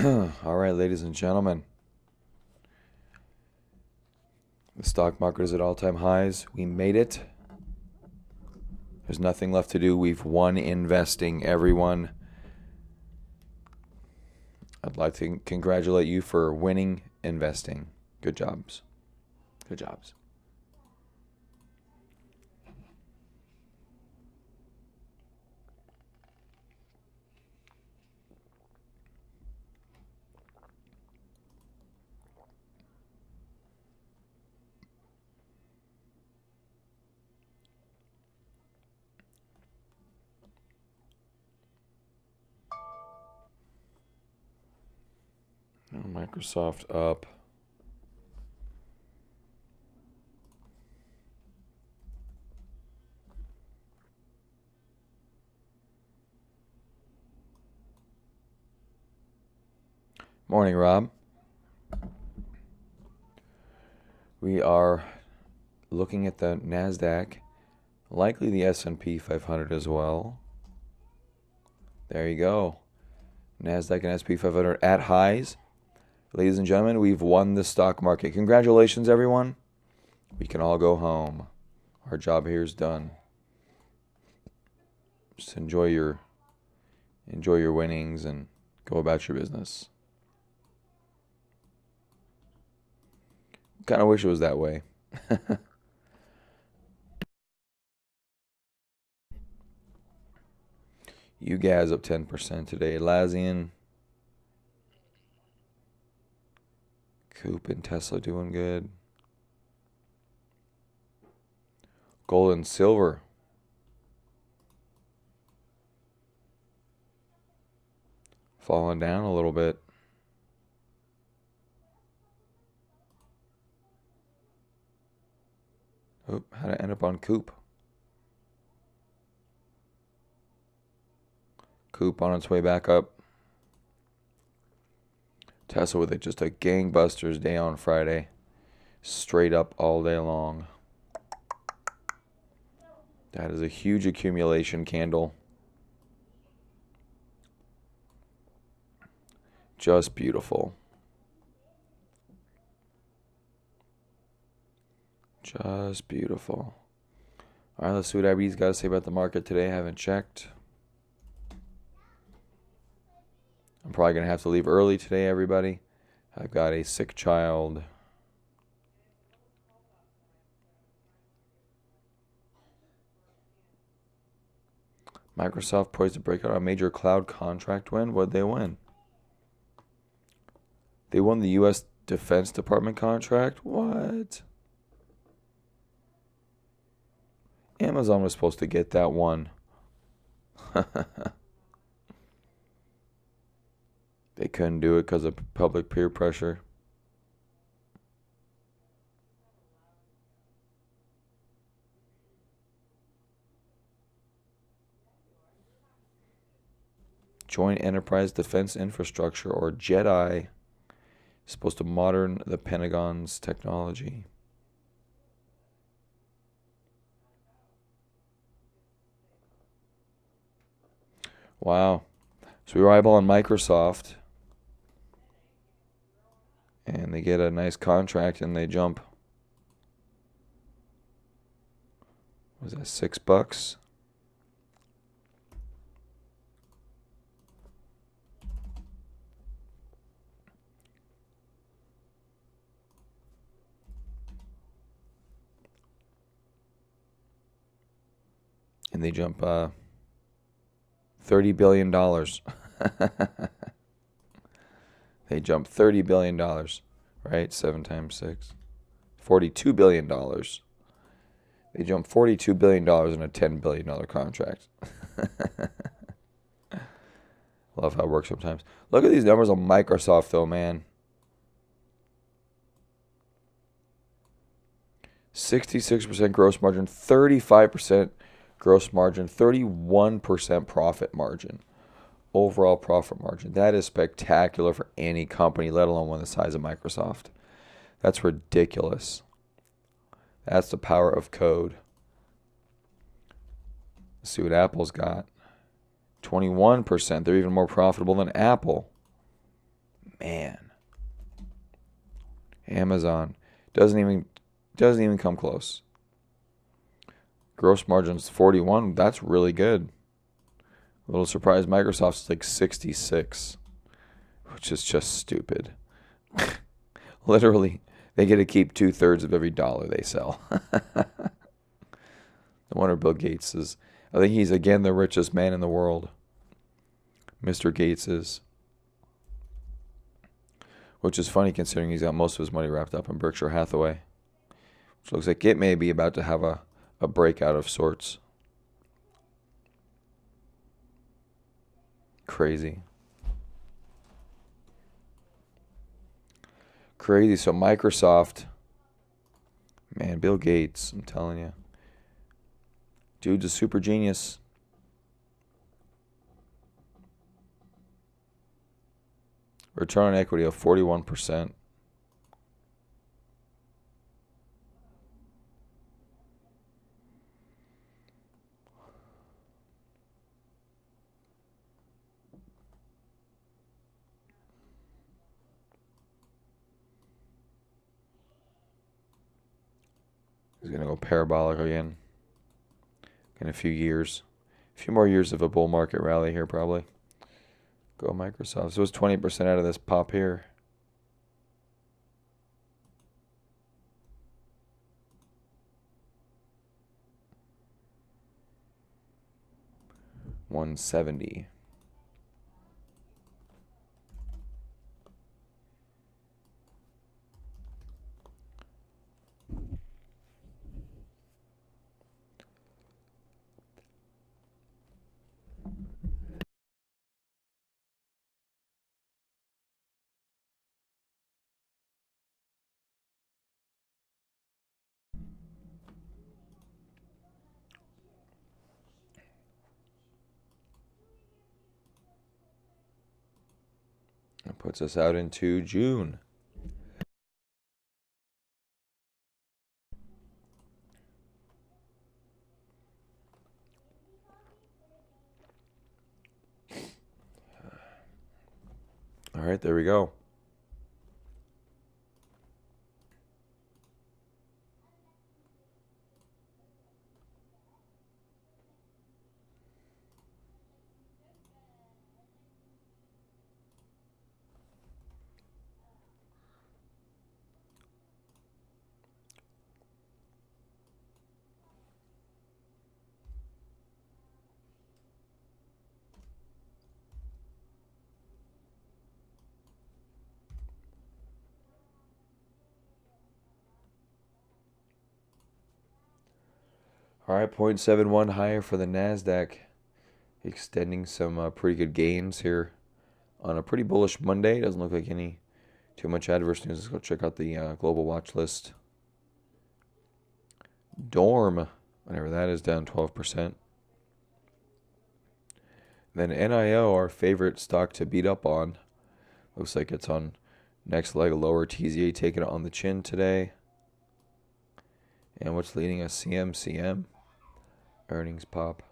All right, ladies and gentlemen. The stock market is at all-time highs. We made it. There's nothing left to do. We've won investing, everyone. I'd like to congratulate you for winning investing. Good jobs. Good jobs. Microsoft up. Morning, Rob. We are looking at the NASDAQ, likely the S&P 500 as well. There you go. NASDAQ and S&P 500 at highs. Ladies and gentlemen, we've won the stock market. Congratulations, everyone. We can all go home. Our job here is done. Just enjoy your winnings and go about your business. Kind of wish it was that way. UGAZ up 10% today. Atlassian, Coop and Tesla doing good. Gold and silver falling down a little bit. Oop, how'd I end up on Coop? Coop on its way back up. Tesla with it, just a gangbusters day on Friday. Straight up all day long. That is a huge accumulation candle. Just beautiful. Just beautiful. All right, let's see what IB's got to say about the market today. I haven't checked. I'm probably going to have to leave early today, everybody. I've got a sick child. Microsoft poised to break out a major cloud contract win. What'd they win? They won the U.S. Defense Department contract? What? Amazon was supposed to get that one. They couldn't do it because of public peer pressure. Joint Enterprise Defense Infrastructure, or JEDI, is supposed to modern the Pentagon's technology. Wow. So we were eyeballing Microsoft, and they get a nice contract, and they jump. Was that $6? And they jump $30 billion. They jump $30 billion, right? 7 times 6. $42 billion. They jump $42 billion in a $10 billion contract. Love how it works sometimes. Look at these numbers on Microsoft, though, man. 66% gross margin, 35% gross margin, 31% profit margin. Overall profit margin. That is spectacular for any company, let alone one the size of Microsoft. That's ridiculous. That's the power of code. Let's see what Apple's got. 21%. They're even more profitable than Apple. Man. Amazon doesn't even come close. Gross margins 41. That's really good. A little surprised Microsoft's like 66, which is just stupid. Literally, they get to keep 2/3 of every dollar they sell. No wonder Bill Gates is. I think he's again the richest man in the world. Mr. Gates is. Which is funny considering he's got most of his money wrapped up in Berkshire Hathaway. Which looks like it may be about to have a breakout of sorts. Crazy. Crazy. So Microsoft, man, Bill Gates, I'm telling you. Dude's a super genius. Return on equity of 41%. He's going to go parabolic again in a few years. A few more years of a bull market rally here probably. Go Microsoft. So it's 20% out of this pop here. $170. That puts us out into June. All right, there we go. All right, 0.71 higher for the NASDAQ. Extending some pretty good gains here on a pretty bullish Monday. Doesn't look like any too much adverse news. Let's go check out the global watch list. Dorm, whatever that is, down 12%. Then NIO, our favorite stock to beat up on. Looks like it's on next leg lower. TZA taking it on the chin today. And what's leading us? CMCM. Earnings pop.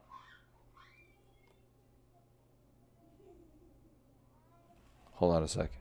Hold on a second.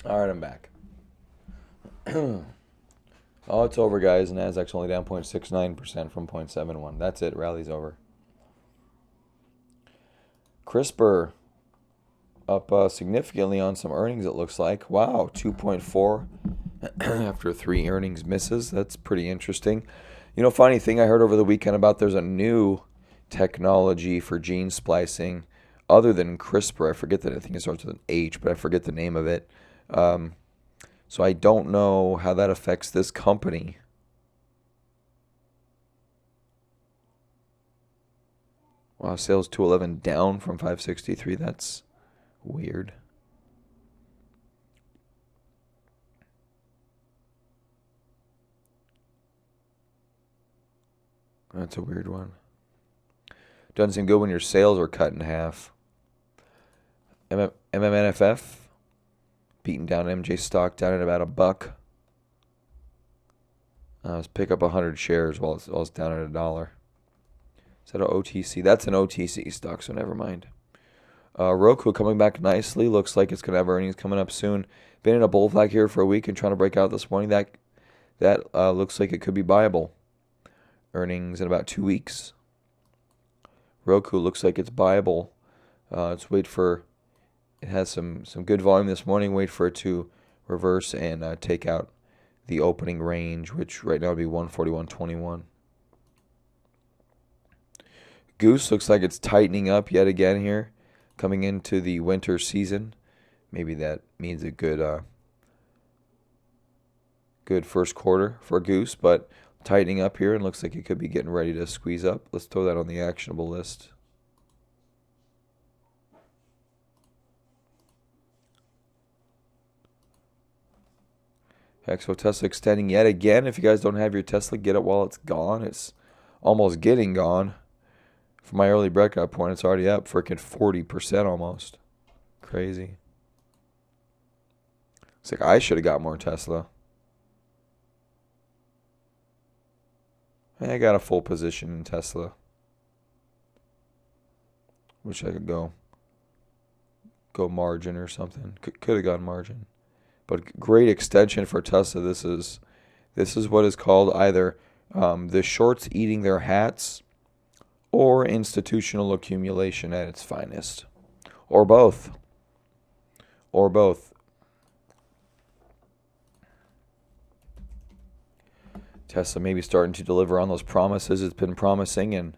All right, I'm back. Oh, it's over, guys. Nasdaq's only down 0.69% from 0.71. That's it. Rally's over. CRISPR up significantly on some earnings, it looks like. Wow, 2.4 after 3 earnings misses. That's pretty interesting. You know, funny thing I heard over the weekend about there's a new technology for gene splicing other than CRISPR. I forget that. I think it starts with an H, but I forget the name of it. So I don't know how that affects this company. Wow, sales 211 down from 563. That's weird. That's a weird one. Doesn't seem good when your sales are cut in half. MMNFF beating down MJ stock down at about $1. Let's pick up 100 shares while it's down at $1. Is that an OTC? That's an OTC stock, so never mind. Roku coming back nicely. Looks like it's going to have earnings coming up soon. Been in a bull flag here for a week and trying to break out this morning. That looks like it could be buyable. Earnings in about 2 weeks. Roku looks like it's buyable. Let's wait for. It has some good volume this morning. Wait for it to reverse and take out the opening range, which right now would be 141.21. Goose looks like it's tightening up yet again here, coming into the winter season. Maybe that means a good first quarter for Goose, but tightening up here and looks like it could be getting ready to squeeze up. Let's throw that on the actionable list. Exo Tesla extending yet again. If you guys don't have your Tesla, get it while it's gone. It's almost getting gone. From my early breakout point, it's already up freaking 40% almost. Crazy. It's like I should have got more Tesla. I got a full position in Tesla. Wish I could go margin or something. Could have gone margin. But great extension for Tesla. This is what is called either the shorts eating their hats or institutional accumulation at its finest. Or both. Or both. Tesla may be starting to deliver on those promises it's been promising, and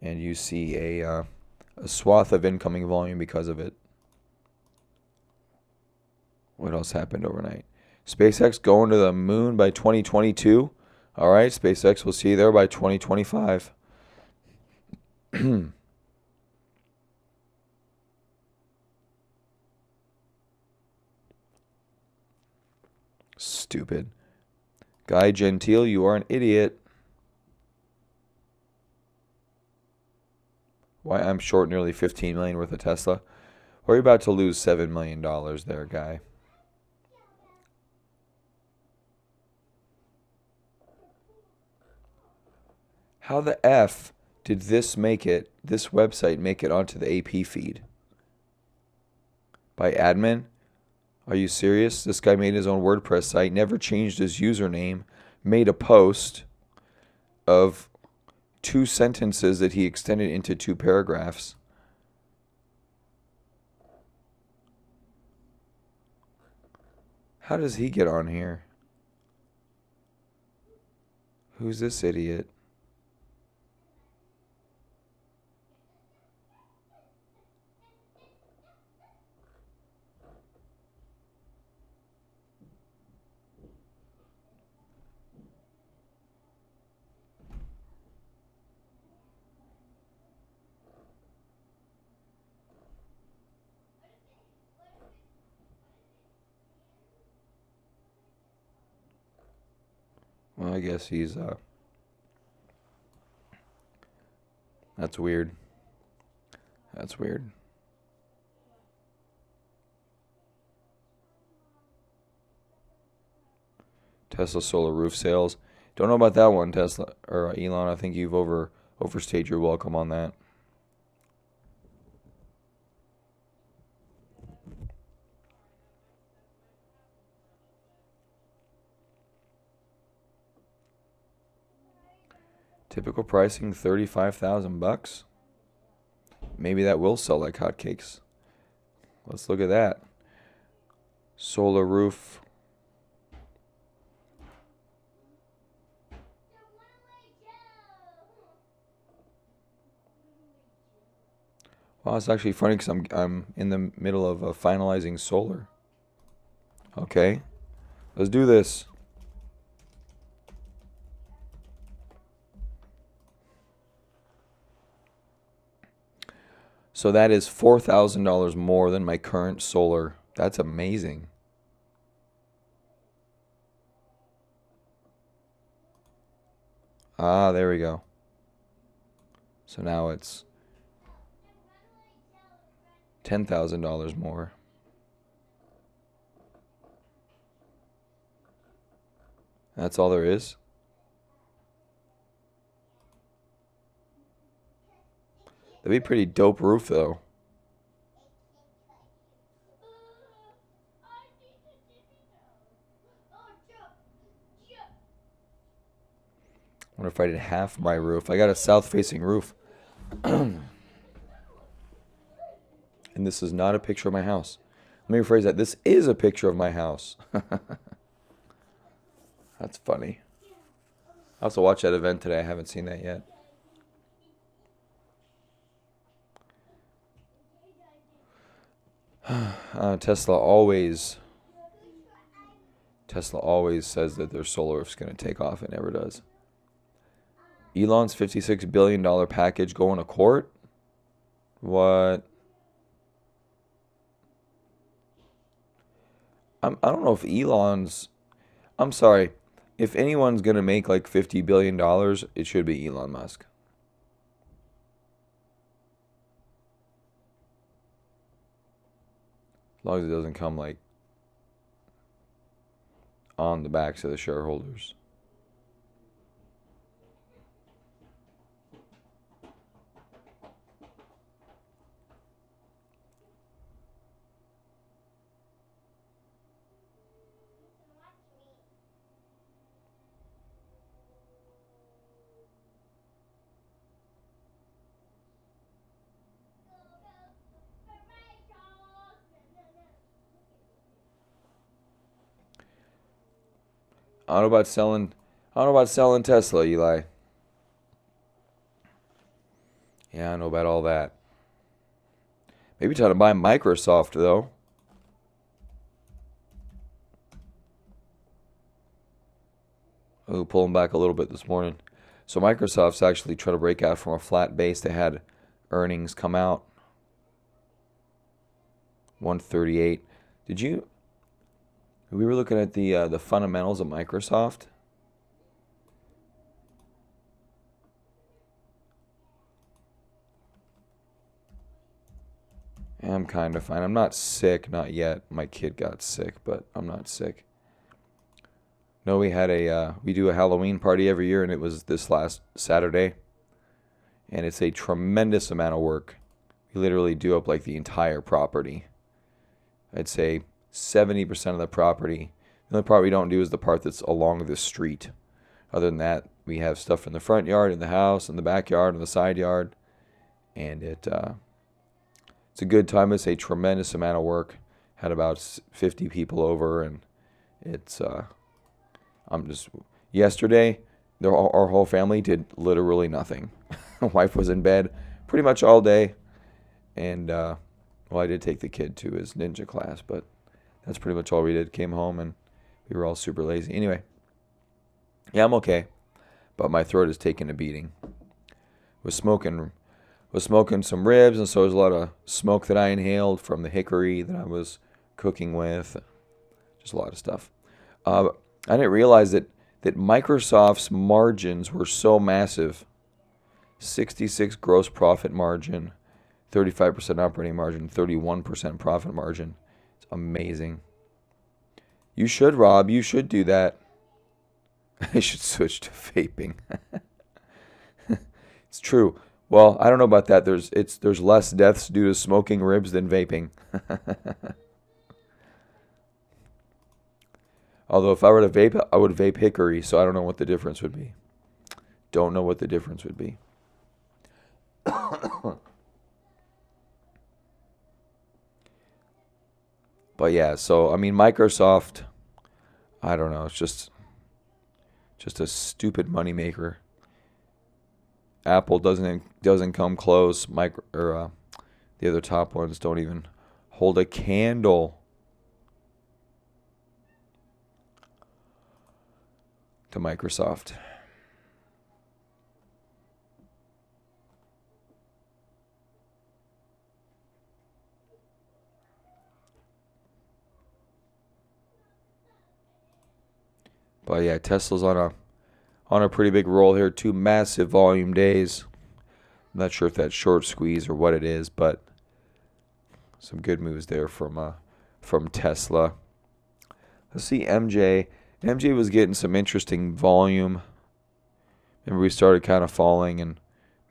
you see a swath of incoming volume because of it. What else happened overnight? SpaceX going to the moon by 2022. All right, SpaceX, we'll see you there by 2025. Stupid. Guy Gentile, you are an idiot. Why I'm short nearly 15 million worth of Tesla. We're about to lose $7 million there, guy. How the F did this website make it onto the AP feed? By admin? Are you serious? This guy made his own WordPress site, never changed his username, made a post of 2 sentences that he extended into 2 paragraphs. How does he get on here? Who's this idiot? Well, I guess he's that's weird. That's weird. Tesla solar roof sales. Don't know about that one, Tesla or Elon. I think you've overstayed your welcome on that. Typical pricing $35,000. Maybe that will sell like hotcakes. Let's look at that. Solar roof. Well, it's actually funny because I'm in the middle of finalizing solar. Okay, let's do this. So that is $4,000 more than my current solar. That's amazing. Ah, there we go. So now it's $10,000 more. That's all there is. That'd be a pretty dope roof, though. I wonder if I did half my roof. I got a south-facing roof. And this is not a picture of my house. Let me rephrase that. This is a picture of my house. That's funny. I also watched that event today. I haven't seen that yet. Tesla always says that their solar is going to take off. It never does. Elon's $56 billion package going to court? What? I don't know if Elon's... I'm sorry. If anyone's going to make like $50 billion, it should be Elon Musk. As long as it doesn't come like on the backs of the shareholders. I don't know about selling Tesla, Eli. Yeah, I know about all that. Maybe trying to buy Microsoft though. Oh, pulling back a little bit this morning. So Microsoft's actually trying to break out from a flat base. They had earnings come out 138. We were looking at the fundamentals of Microsoft. I'm kind of fine. I'm not sick, not yet. My kid got sick, but I'm not sick. No, we do a Halloween party every year, and it was this last Saturday, and it's a tremendous amount of work. We literally do up like the entire property. I'd say 70% of the property. The only part we don't do is the part that's along the street. Other than that, we have stuff in the front yard, in the house, in the backyard, in the side yard, and it's a good time. It's a tremendous amount of work. Had about 50 people over, and it's yesterday, our whole family did literally nothing. My wife was in bed pretty much all day, and well, I did take the kid to his ninja class, but that's pretty much all we did. Came home and we were all super lazy. Anyway, yeah, I'm okay, but my throat is taking a beating. Was smoking some ribs, and so there's a lot of smoke that I inhaled from the hickory that I was cooking with. Just a lot of stuff. I didn't realize that Microsoft's margins were so massive. 66 gross profit margin, 35% operating margin, 31% profit margin. It's amazing. You should, Rob. You should do that. I should switch to vaping. It's true. Well, I don't know about that. There's less deaths due to smoking ribs than vaping. Although if I were to vape, I would vape hickory, so I don't know what the difference would be. Don't know what the difference would be. But yeah, so I mean Microsoft, I don't know, it's just a stupid moneymaker. Apple doesn't come close. The other top ones don't even hold a candle to Microsoft. But yeah, Tesla's on a pretty big roll here. 2 massive volume days. I'm not sure if that's short squeeze or what it is, but some good moves there from Tesla. Let's see MJ. MJ was getting some interesting volume. Remember, we started kind of falling and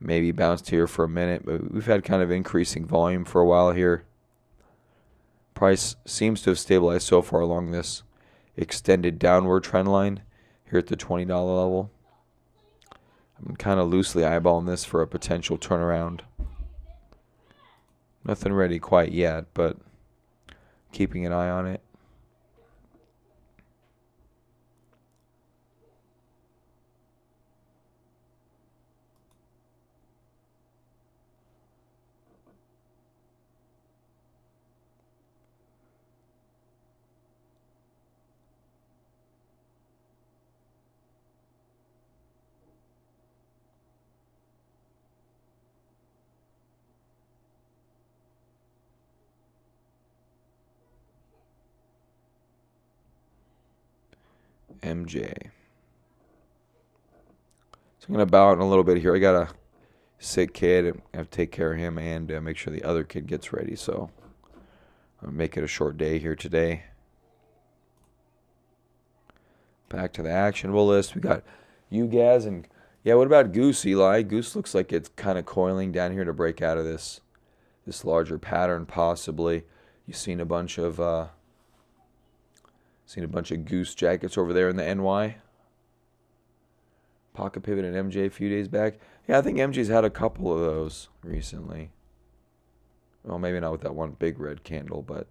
maybe bounced here for a minute, but we've had kind of increasing volume for a while here. Price seems to have stabilized so far along this extended downward trend line here at the $20 level. I'm kind of loosely eyeballing this for a potential turnaround. Nothing ready quite yet, but keeping an eye on it. MJ. So I'm going to bow out in a little bit here. I got a sick kid. I have to take care of him and make sure the other kid gets ready. So I'll make it a short day here today. Back to the actionable list. We got UGAZ and yeah, what about Goose, Eli? Goose looks like it's kind of coiling down here to break out of this larger pattern possibly. You've seen a bunch of Goose jackets over there in the NY. Pocket pivot and MJ a few days back. Yeah, I think MJ's had a couple of those recently. Well, maybe not with that one big red candle, but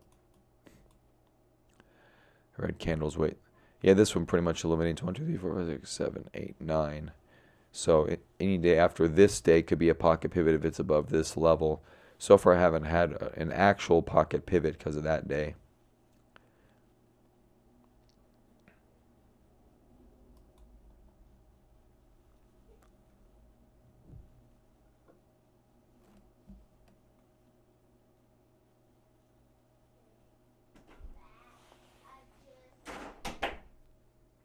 red candles. Wait, yeah, this one pretty much eliminates 1, 2, 3, 4, 5, 6, 7, 8, 9. So any day after this day could be a pocket pivot if it's above this level. So far, I haven't had an actual pocket pivot because of that day.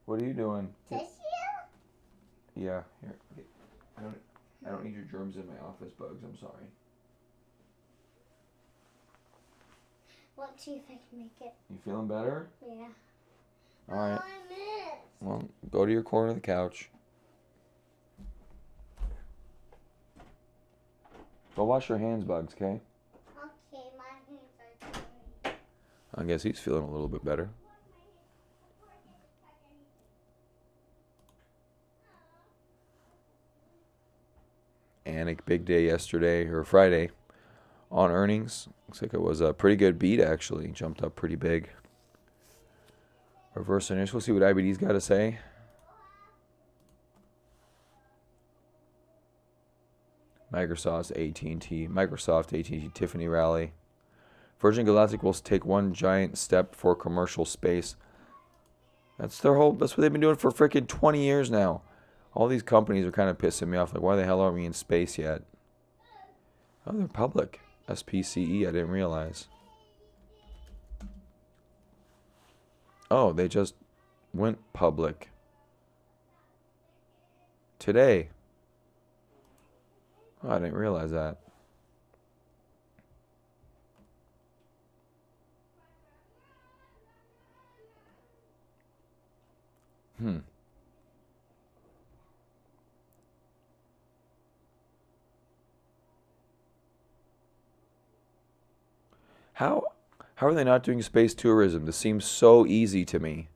What are you doing? Tissue? Yeah, here. I don't need your germs in my office, Bugs. I'm sorry. Let's see if I can make it. You feeling better? Yeah. All right. Oh, I missed. Well, go to your corner of the couch. Go wash your hands, Bugs, okay? Okay, my hands are dirty. I guess he's feeling a little bit better. Anik, big day yesterday, or Friday, on earnings. Looks like it was a pretty good beat, actually. Jumped up pretty big. Reverse initial. We'll see what IBD's got to say. Microsoft, AT&T, Tiffany rally. Virgin Galactic will take one giant step for commercial space. That's what they've been doing for freaking 20 years now. All these companies are kind of pissing me off. Like, why the hell aren't we in space yet? Oh, they're public. SPCE, I didn't realize. Oh, they just went public. Today. Oh, I didn't realize that. How are they not doing space tourism? This seems so easy to me.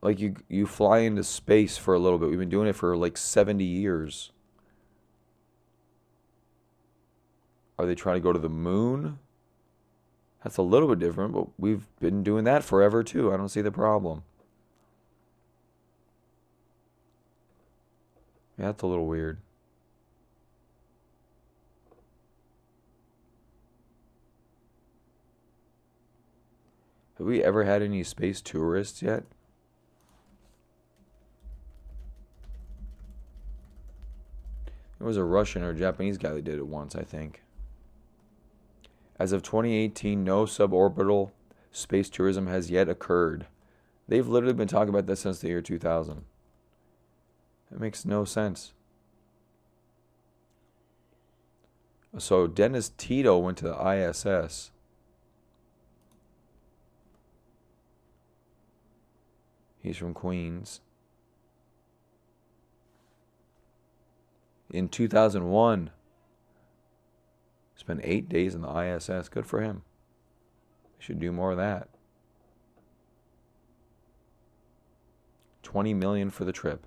Like you fly into space for a little bit. We've been doing it for like 70 years. Are they trying to go to the moon? That's a little bit different, but we've been doing that forever too. I don't see the problem. Yeah, that's a little weird. Have we ever had any space tourists yet? There was a Russian or a Japanese guy that did it once, I think. As of 2018, no suborbital space tourism has yet occurred. They've literally been talking about this since the year 2000. It makes no sense. So Dennis Tito went to the ISS. He's from Queens. In 2001, spent 8 days in the ISS. Good for him. Should do more of that. 20 million for the trip.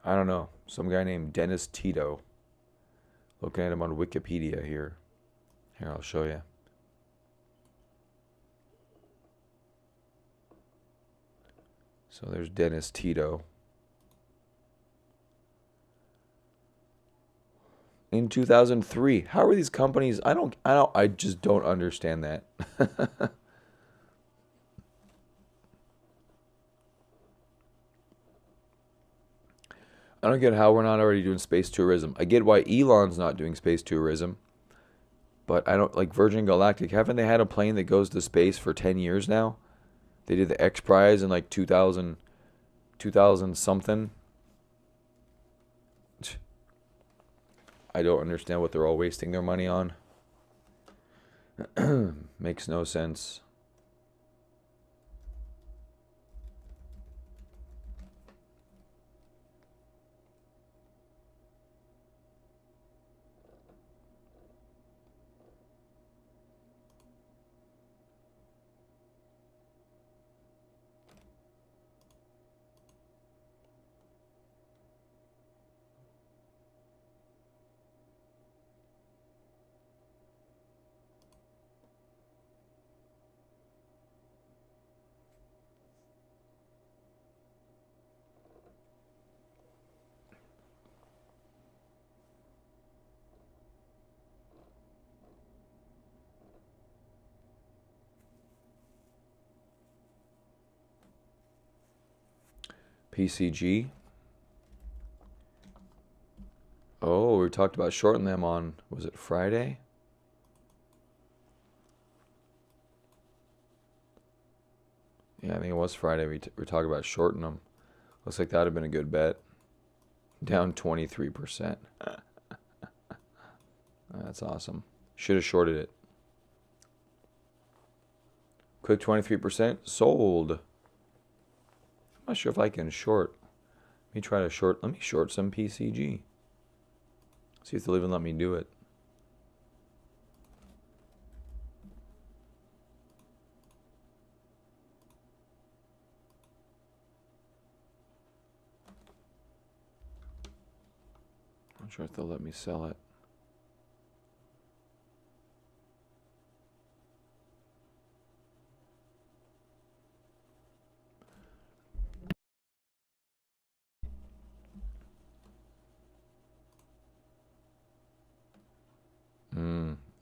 I don't know. Some guy named Dennis Tito. Looking at him on Wikipedia here. Here, I'll show you. So there's Dennis Tito. In 2003. How are these companies? I just don't understand that. I don't get how we're not already doing space tourism. I get why Elon's not doing space tourism, but I don't like Virgin Galactic. Haven't they had a plane that goes to space for 10 years now? They did the X Prize in like 2000 something. I don't understand what they're all wasting their money on. Makes no sense. PCG. Oh, we talked about shorting them on, was it Friday? Yeah, I think it was Friday. We talked about shorting them. Looks like that would have been a good bet. Down 23%. That's awesome. Should have shorted it. Quick 23%. Sold. I'm not sure if I can short. Let me try to short. Let me short some PCG. See if they'll even let me do it. Not sure if they'll let me sell it.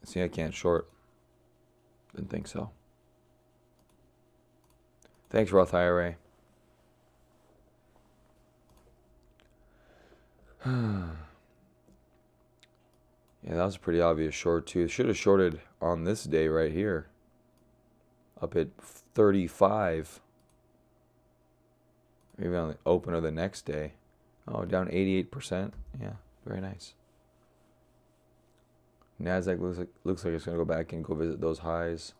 See, I can't short. Didn't think so. Thanks, Roth IRA. Yeah, that was a pretty obvious short, too. Should have shorted on this day right here. Up at 35. Or even on the open of the next day. Oh, down 88%. Yeah, very nice. NASDAQ looks like it's going to go back and go visit those highs.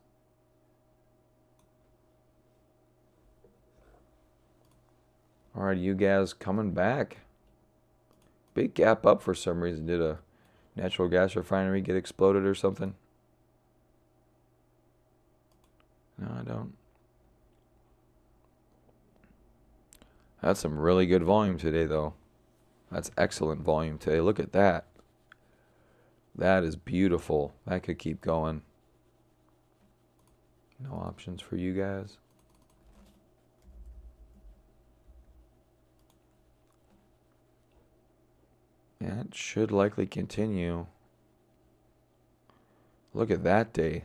All right, you guys coming back. Big gap up for some reason. Did a natural gas refinery get exploded or something? No, I don't. That's some really good volume today, though. That's excellent volume today. Look at that. That is beautiful. That could keep going. No options for you guys. Yeah, it should likely continue. Look at that day.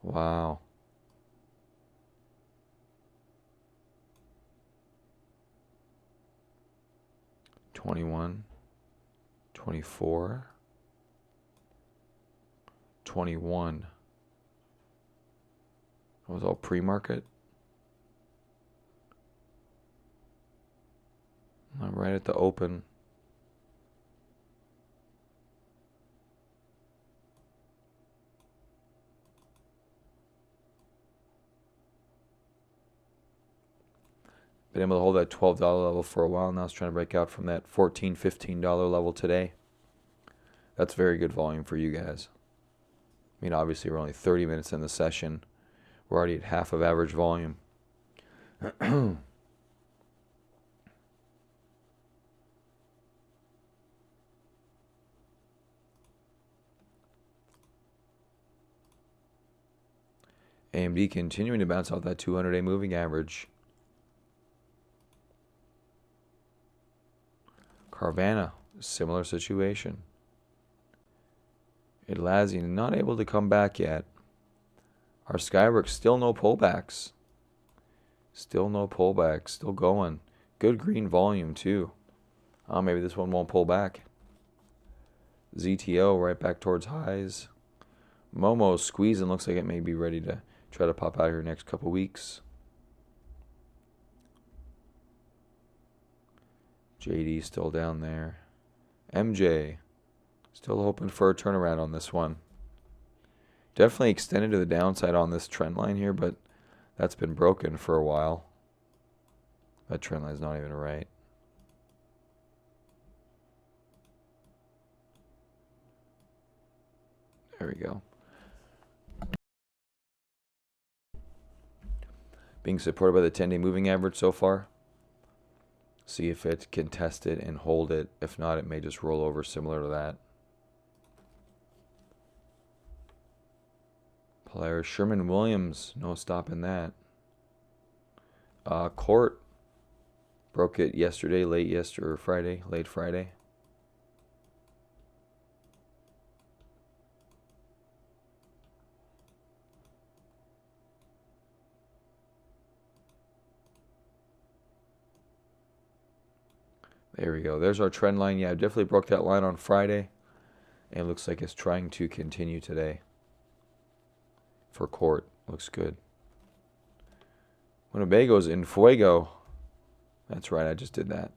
Wow. $21, 24, 21. That was all pre-market. Right at the open. Been able to hold that $12 level for a while now. It's trying to break out from that $14, $15 level today. That's very good volume for you guys. I mean, obviously, we're only 30 minutes in the session. We're already at half of average volume. AMD continuing to bounce off that 200-day moving average. Carvana, similar situation. Atlassian not able to come back yet. Our Skyworks still no pullbacks. Still no pullbacks. Still going. Good green volume too. Maybe this one won't pull back. ZTO right back towards highs. Momo squeezing. Looks like it may be ready to try to pop out here next couple weeks. JD still down there. MJ still hoping for a turnaround on this one. Definitely extended to the downside on this trend line here, but that's been broken for a while. That trend line's not even right. There we go. Being supported by the 10-day moving average so far. See if it can test it and hold it. If not, it may just roll over similar to that. Polaris, Sherman-Williams, no stopping that. Court broke it yesterday, late Friday. There we go. There's our trend line. Yeah, definitely broke that line on Friday. And it looks like it's trying to continue today. For Court. Looks good. Winnebago's in fuego. That's right, I just did that.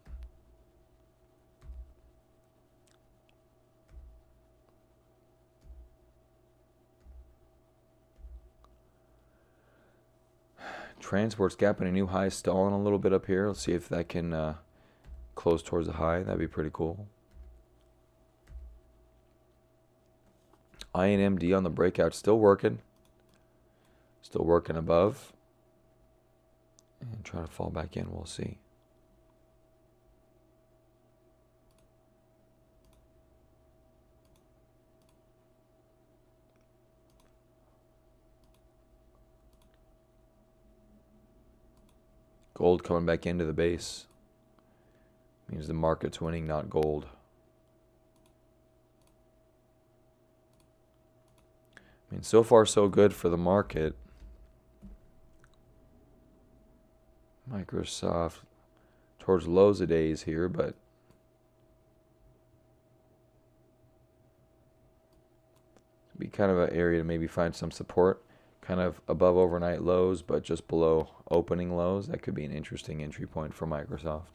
Transport's gapping a new high, stalling a little bit up here. Let's see if that can close towards the high. That'd be pretty cool. INMD on the breakout, still working. Still working above. And try to fall back in, we'll see. Gold coming back into the base. Means the market's winning, not gold. I mean, so far so good for the market. Microsoft towards lows of days here, but be kind of an area to maybe find some support. Kind of above overnight lows, but just below opening lows. That could be an interesting entry point for Microsoft.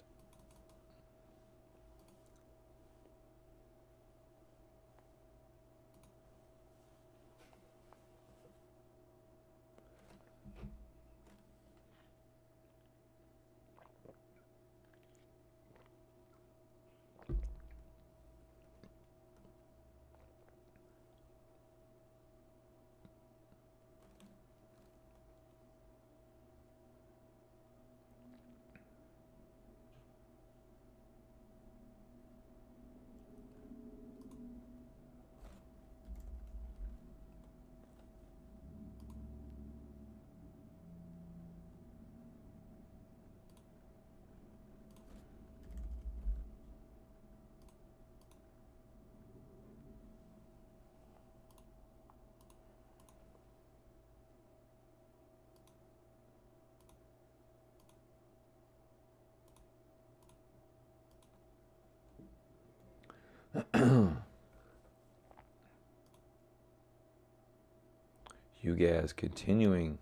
You guys continuing.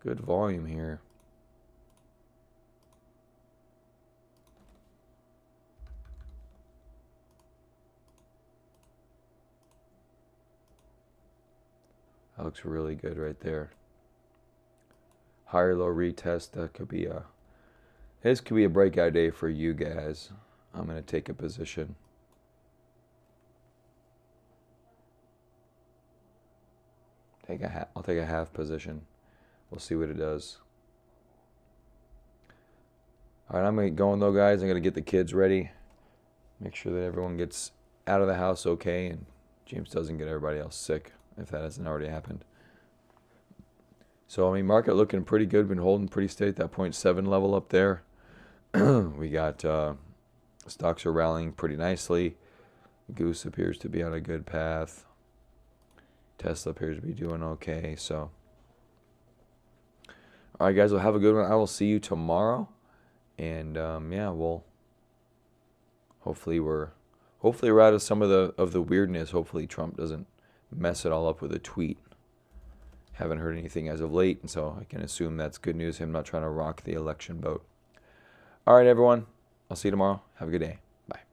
Good volume here. That looks really good right there. Higher low retest. That could be a. This could be a breakout day for you guys. I'm gonna take a position. I'll take a half position. We'll see what it does. All right, I'm going though, guys. I'm gonna get the kids ready. Make sure that everyone gets out of the house okay, and James doesn't get everybody else sick if that hasn't already happened. So I mean, market looking pretty good. Been holding pretty steady at that 0.7 level up there. We got stocks are rallying pretty nicely. Goose appears to be on a good path. Tesla appears to be doing okay. So, all right, guys, well, have a good one. I will see you tomorrow, and yeah, we'll hopefully we're out of some of the weirdness. Hopefully Trump doesn't mess it all up with a tweet. Haven't heard anything as of late, and so I can assume that's good news. Him not trying to rock the election boat. All right, everyone. I'll see you tomorrow. Have a good day.